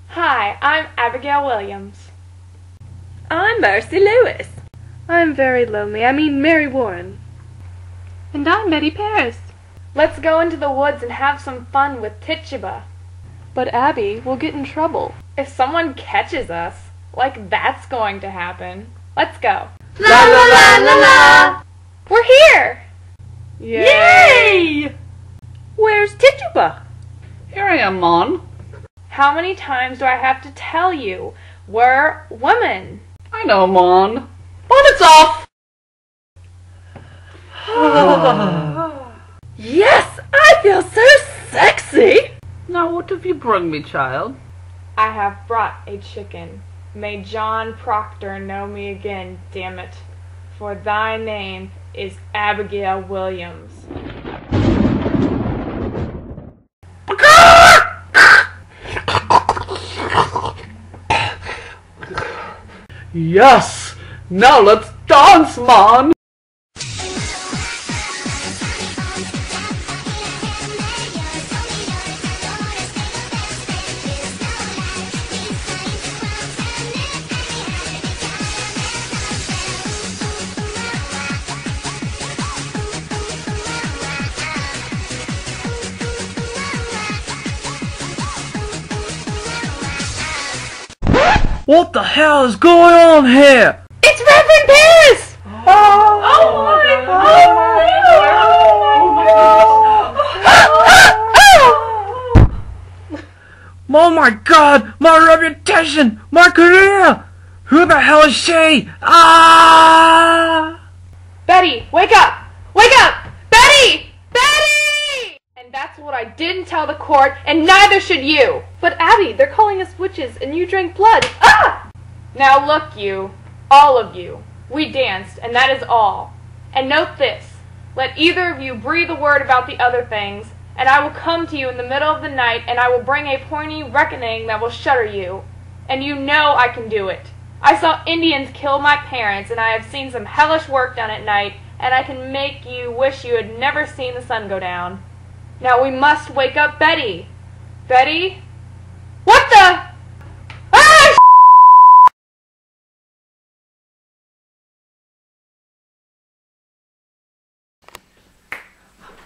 Hi, I'm Abigail Williams. I'm Mercy Lewis. I'm very lonely. I mean Mary Warren. And I'm Betty Paris. Let's go into the woods and have some fun with Tituba. But Abby, we'll get in trouble. If someone catches us, like that's going to happen. Let's go. La la la la la! We're here! Yay! Where's Tituba? Here I am, Mon. How many times do I have to tell you? We're women. I know, Mon. Bonnet's off! Yes, I feel so sexy! Now what have you brung me, child? I have brought a chicken. May John Proctor know me again, damn it. For thy name is Abigail Williams. Yes! Now let's dance, Mon! What the hell is going on here? It's Reverend Paris! Oh my god! My reputation! My career! Who the hell is she? Ah! Betty, wake up! Wake up! Betty! Betty! And that's what I didn't tell the court, and neither should you. But Abby, they're calling us witches and you drank blood. Ah! Now look, you, all of you, we danced, and that is all. And note this, let either of you breathe a word about the other things, and I will come to you in the middle of the night, and I will bring a pointy reckoning that will shudder you. And you know I can do it. I saw Indians kill my parents, and I have seen some hellish work done at night, and I can make you wish you had never seen the sun go down. Now we must wake up Betty. Betty? What the? Ah!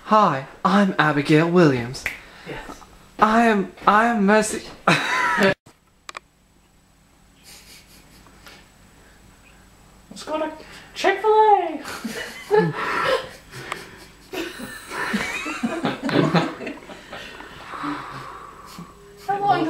Hi, I'm Abigail Williams. Yes. I am Mercy. Let's go to Chick-fil-A! How long